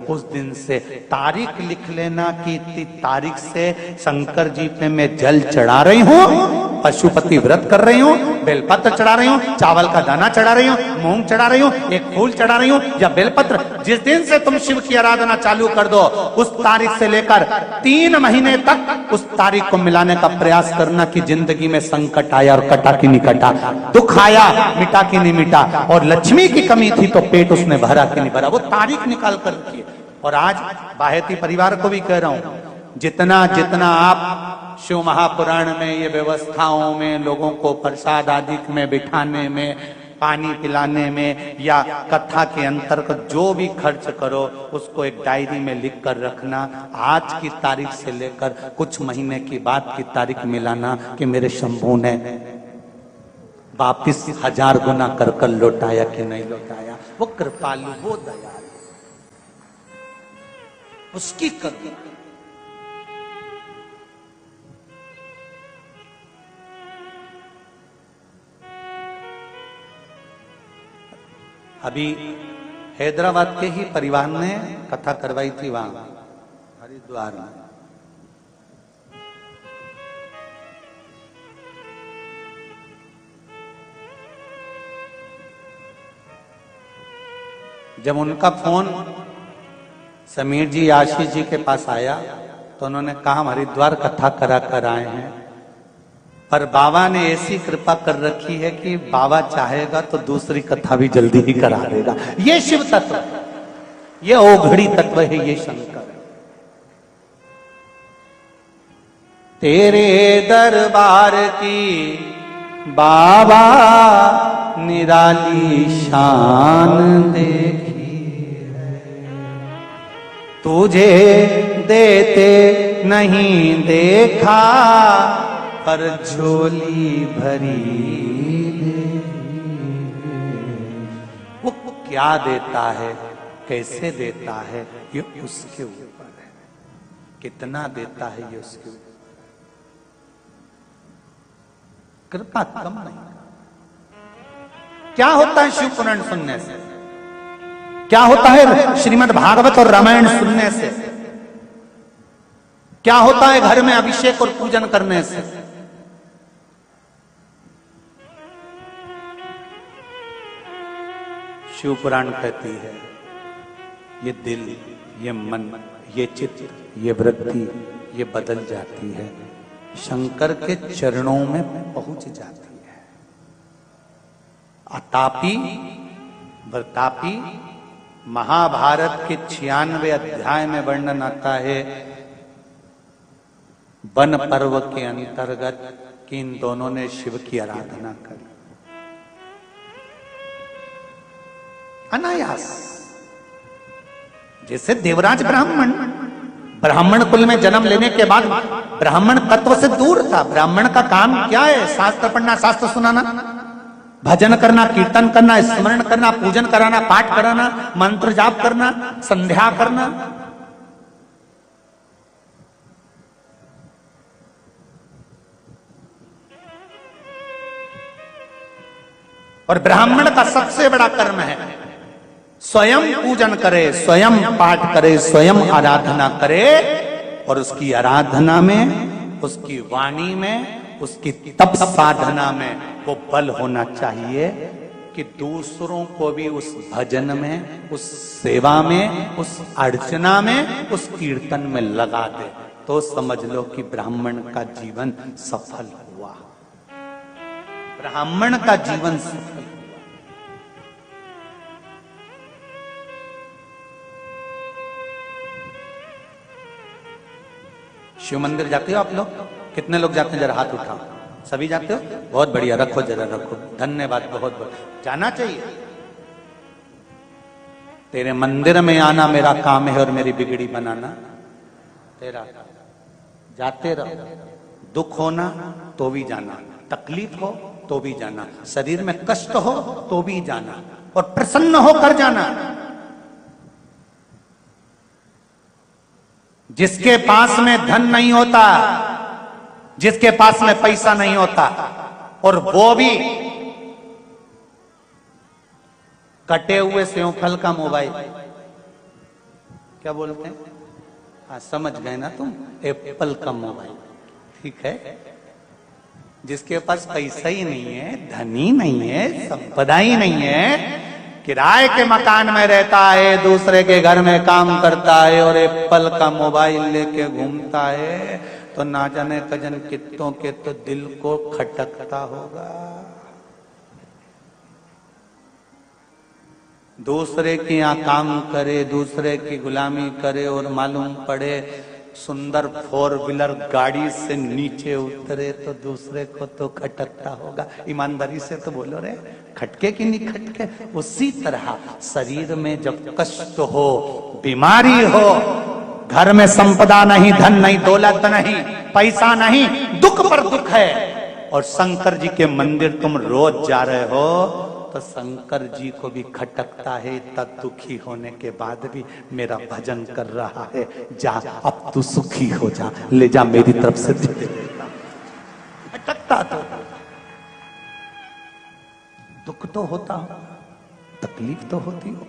उस दिन से तारीख लिख लेना कि इतनी तारीख से शंकर जी पे मैं जल चढ़ा रही हूँ, पशुपति व्रत कर रही हूँ, बेलपत्र चढ़ा रही हूँ, चावल का दाना चढ़ा रही हूँ, मूंग चढ़ा रही हूँ, एक फूल चढ़ा रही हूँ या बेलपत्र। जिस दिन से तुम शिव की आराधना चालू कर दो, उस तारीख से लेकर 3 महीने तक उस तारीख को मिलाने का प्रयास करना कि जिंदगी में संकट आया और कटा कि नहीं कटा, दुख आया मिटा कि नहीं मिटा, और लक्ष्मी की कमी थी तो पेट उसने भरा कि नहीं भरा, वो तारीख निकाल कर रखिए। और आज बाहेती परिवार को भी कह रहा हूं, जितना जितना आप शिव महापुराण में ये व्यवस्थाओं में लोगों को प्रसाद आदि में बिठाने में, पानी पिलाने में या कथा के अंतर्गत जो भी खर्च करो, उसको एक डायरी में लिख कर रखना। आज की तारीख से लेकर कुछ महीने की बाद की तारीख मिलाना कि मेरे शंभू ने वापिस 1000 गुना कर लौटाया कि नहीं लौटाया। वो कृपालु, वो दयालु, उसकी करुणा। अभी हैदराबाद के ही परिवार ने कथा करवाई थी वहां हरिद्वार में। जब उनका फोन समीर जी आशीष जी के पास आया तो उन्होंने कहा हम हरिद्वार कथा करा कर आए हैं, पर बाबा ने ऐसी कृपा कर रखी है कि बाबा चाहेगा तो दूसरी कथा भी जल्दी ही करा देगा। ये शिव तत्व, ये ओघड़ी तत्व है, ये शंकर। तेरे दरबार की बाबा निराली शान देखी है, तुझे देते नहीं देखा पर झोली भरी। वो क्या देता है, कैसे देता है, ये उसके ऊपर है। कितना देता है ये उसके ऊपर। कृपा कम नहीं। क्या होता है शिव पुराण सुनने से, क्या होता है श्रीमद् भागवत और रामायण सुनने से, क्या होता है घर में अभिषेक और पूजन करने से। शिव पुराण कहती है ये दिल, ये मन, ये चित्त, ये वृत्ति, ये बदल जाती है, शंकर के चरणों में पहुंच जाती है। अतापी वर्तापी महाभारत के 96 अध्याय में वर्णन आता है वन पर्व के अंतर्गत कि इन दोनों ने शिव की आराधना करी अनायास। जैसे देवराज ब्राह्मण कुल में जन्म लेने के बाद ब्राह्मण तत्व से दूर था। ब्राह्मण का काम क्या है? शास्त्र पढ़ना, शास्त्र सुनाना, भजन करना, कीर्तन करना, स्मरण करना, पूजन कराना, पाठ कराना, मंत्र जाप करना, संध्या करना। और ब्राह्मण का सबसे बड़ा कर्म है स्वयं पूजन करे, स्वयं पाठ करे, स्वयं आराधना करे, और उसकी आराधना में, उसकी वाणी में, उसकी तप साधना में वो बल होना चाहिए कि दूसरों को भी उस भजन में, उस सेवा में, उस अर्चना में, उस कीर्तन में लगा दे। तो समझ लो कि ब्राह्मण का जीवन सफल हुआ, ब्राह्मण का जीवन सफल। शिव मंदिर जाते हो आप लोग? कितने लोग जाते हैं? जरा हाथ उठाओ। सभी जाते हो? बहुत बढ़िया, रखो जरा रखो, धन्यवाद, बहुत बहुत। जाना चाहिए। तेरे मंदिर में आना मेरा काम है और मेरी बिगड़ी बनाना तेरा। जाते रहो, दुख होना तो भी जाना, तकलीफ हो तो भी जाना, शरीर में कष्ट हो तो भी जाना, और प्रसन्न होकर जाना। जिसके पास में धन नहीं होता, जिसके पास में पैसा नहीं होता, और वो भी कटे हुए सेवफल का मोबाइल, क्या बोलते हैं? हाँ, समझ गए ना तुम, एप्पल का मोबाइल। ठीक है, जिसके पास पैसा ही नहीं है, धनी नहीं है, संपदा ही नहीं है, किराए के मकान में रहता है, दूसरे के घर में काम करता है और एप्पल का मोबाइल लेके घूमता है, तो ना जाने कजन कितनों के तो दिल को खटकता होगा। दूसरे के यहाँ काम करे, दूसरे की गुलामी करे और मालूम पड़े सुंदर 4 व्हीलर गाड़ी से नीचे उतरे तो दूसरे को तो खटकता होगा। ईमानदारी से तो बोलो रे, खटके कि नहीं खटके? उसी तरह शरीर में जब कष्ट हो, बीमारी हो, घर में संपदा नहीं, धन नहीं, दौलत नहीं, पैसा नहीं, दुख पर दुख है, और शंकर जी के मंदिर तुम रोज जा रहे हो, तो शंकर जी को भी खटकता है, तब दुखी होने के बाद भी मेरा भजन कर रहा है। जा अब तू सुखी हो जा, ले जा मेरी तरफ से दे देता। खटकता तो दुख तो होता हो, तकलीफ तो होती हो।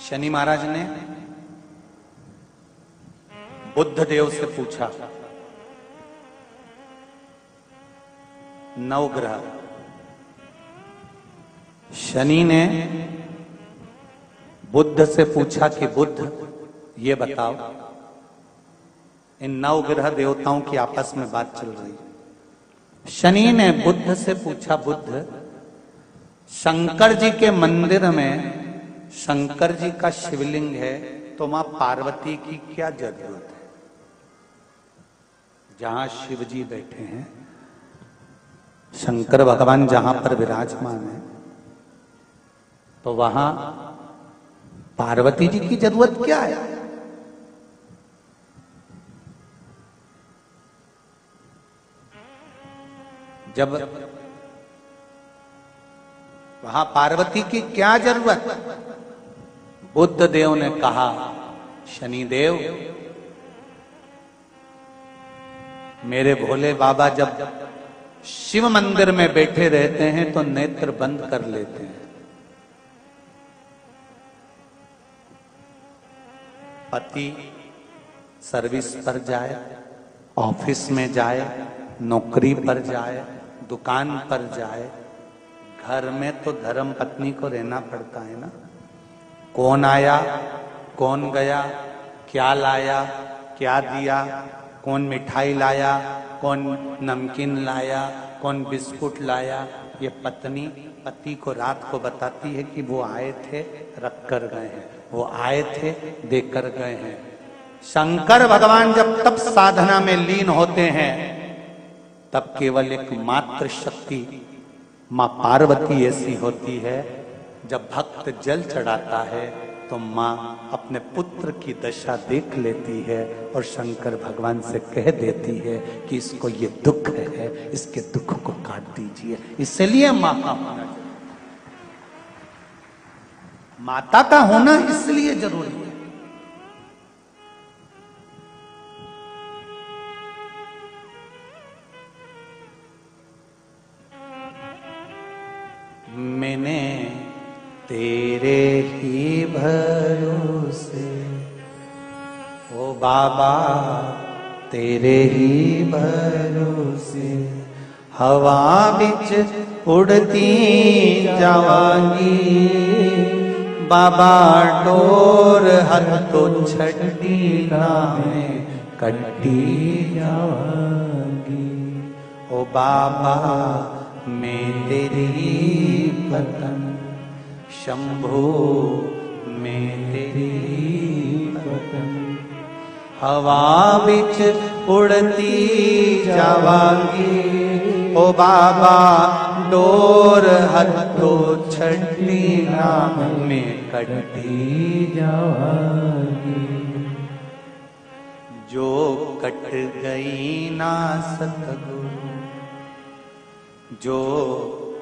शनि महाराज ने बुद्ध देव से पूछा, नवग्रह, शनि ने बुद्ध से पूछा कि बुद्ध ये बताओ, इन नवग्रह देवताओं की आपस में बात चल रही है। शनि ने बुद्ध से पूछा, बुद्ध, शंकर जी के मंदिर में शंकर जी का शिवलिंग है, तो मां पार्वती की क्या जरूरत है? जहां शिव जी बैठे हैं, शंकर भगवान जहां पर विराजमान है, तो वहां पार्वती जी की जरूरत क्या है? जब वहां पार्वती की क्या जरूरत? बुद्ध देव ने कहा, शनिदेव, मेरे भोले बाबा जब शिव मंदिर में बैठे रहते हैं तो नेत्र बंद कर लेते हैं। पति सर्विस पर जाए, ऑफिस में जाए, नौकरी पर जाए, दुकान पर जाए, घर में तो धर्म पत्नी को रहना पड़ता है ना। कौन आया, कौन गया, क्या लाया, क्या दिया, कौन मिठाई लाया, कौन नमकीन लाया, कौन बिस्कुट लाया, ये पत्नी पति को रात को बताती है कि वो आए थे, रख कर गए हैं, वो आए थे, देकर गए हैं। शंकर भगवान जब तप साधना में लीन होते हैं, तब केवल एक मात्र शक्ति मां पार्वती ऐसी होती है, जब भक्त जल चढ़ाता है तो मां अपने पुत्र की दशा देख लेती है और शंकर भगवान से कह देती है कि इसको ये दुख है, इसके दुख को काट दीजिए। इसलिए मां का होना, माता का होना इसलिए जरूरी है। मैंने तेरे ही भरोसे, ओ बाबा तेरे ही भरोसे, हवा बिच उड़ती जावांगी, बाबा डोर हर तो छठी में कट्टी जावांगी। ओ बाबा मैं तेरी पतन, शंभो मैं तेरी पतन, हवा बिच उड़ती जावांगी, ओ बाबा डोर हथो छठी नाम में कटी जावांगी। जो कट गई ना सतगुरु, जो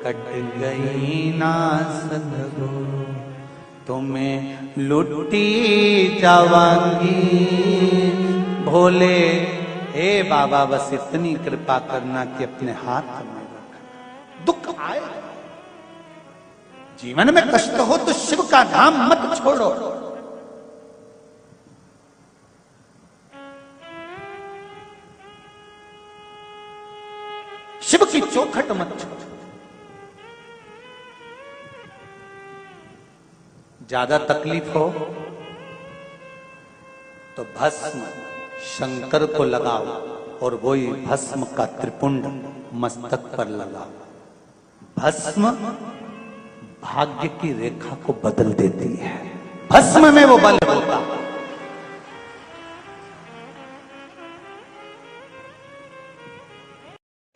कट गई ना सतगुरु, तुम्हें लुटी जावांगी, भोले हे बाबा बस इतनी कृपा करना कि अपने हाथ में रखना। दुख आए, जीवन में कष्ट हो तो शिव का नाम मत छोड़ो। शिव की चौखट मत छोड़ो। ज्यादा तकलीफ हो तो भस्म शंकर को लगाओ और वही भस्म का त्रिपुंड मस्तक पर लगाओ। भस्म भाग्य की रेखा को बदल देती है, भस्म में वो बल होता है।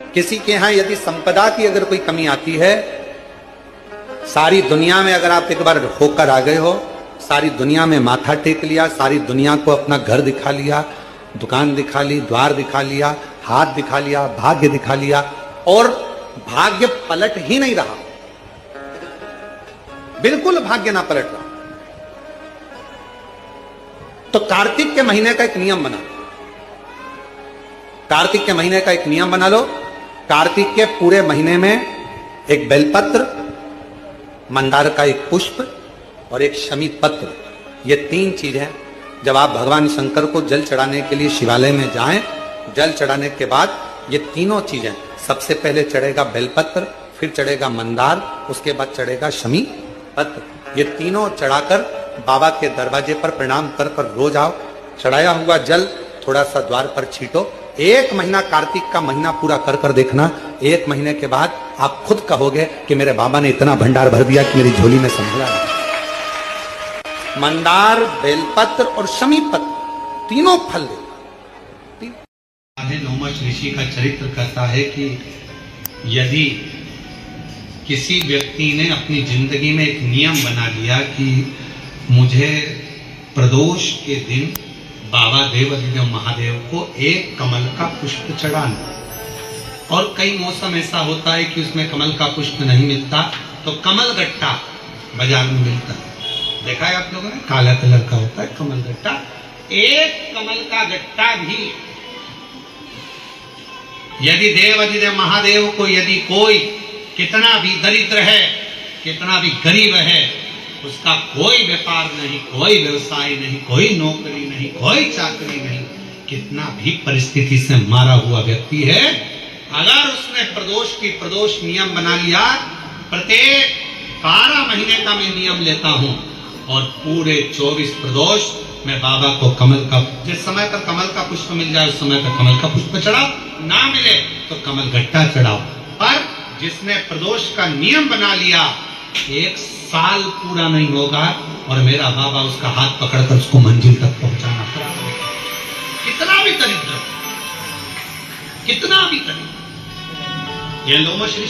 किसी के यहां यदि संपदा की अगर कोई कमी आती है, सारी दुनिया में अगर आप एक बार होकर आ गए हो, सारी दुनिया में माथा टेक लिया, सारी दुनिया को अपना घर दिखा लिया, दुकान दिखा ली, द्वार दिखा लिया, हाथ दिखा लिया, भाग्य दिखा लिया, और भाग्य पलट ही नहीं रहा, बिल्कुल भाग्य ना पलट रहा, तो कार्तिक के महीने का एक नियम बना। कार्तिक के महीने का एक नियम बना लो। कार्तिक के पूरे महीने में एक बेलपत्र, मंदार का एक पुष्प और एक शमीत पत्र, ये 3 चीजें जब आप भगवान शंकर को जल चढ़ाने के लिए शिवालय में जाएं, जल चढ़ाने के बाद ये तीनों चीजें, सबसे पहले चढ़ेगा बेलपत्र, फिर चढ़ेगा मंदार, उसके बाद चढ़ेगा शमीत पत्र, ये तीनों चढ़ाकर बाबा के दरवाजे पर प्रणाम कर कर रोज आओ। चढ़ाया हुआ जल थोड़ा सा द्वार पर छींटो। 1 महीना कार्तिक का महीना पूरा कर कर देखना। 1 महीने के बाद आप खुद कहोगे कि मेरे बाबा ने इतना भंडार भर दिया कि मेरी झोली में संभला नहीं। मंदार, बेलपत्र और शमीत पत्र तीनों फल दे। आधे लोमश ऋषि का चरित्र कहता है कि यदि किसी व्यक्ति ने अपनी जिंदगी में एक नियम बना लिया कि मुझे प्रदोष के दिन बाबा देवाधिदेव महादेव को एक कमल का पुष्प चढ़ाना, और कई मौसम ऐसा होता है कि उसमें कमल का पुष्प नहीं मिलता, तो कमल गट्टा बाजार में मिलता है, देखा है आप लोगों ने, काला कलर का होता है कमल गट्टा। एक कमल का गट्टा भी यदि देवाधिदेव महादेव को, यदि कोई कितना भी दरिद्र है, कितना भी गरीब है, उसका कोई व्यापार नहीं, कोई व्यवसाय नहीं, कोई नौकरी नहीं, कोई चाकरी नहीं, कितना भी परिस्थिति से मारा हुआ व्यक्ति है, अगर उसने प्रदोष नियम बना लिया, प्रत्येक 12 महीने का मैं नियम लेता हूं और पूरे 24 प्रदोष मैं बाबा को कमल का, जिस समय पर कमल का पुष्प मिल जाए उस समय पर कमल का पुष्प चढ़ाओ, ना मिले तो कमल गट्टा चढ़ाओ। पर जिसने प्रदोष का नियम बना लिया, 1 साल पूरा नहीं होगा और मेरा बाबा उसका हाथ पकड़कर उसको मंजिल तक पहुंचाना पड़ा। कितना भी दरिद्र, कितना भी दरिद्र, ये लोमश ऋषि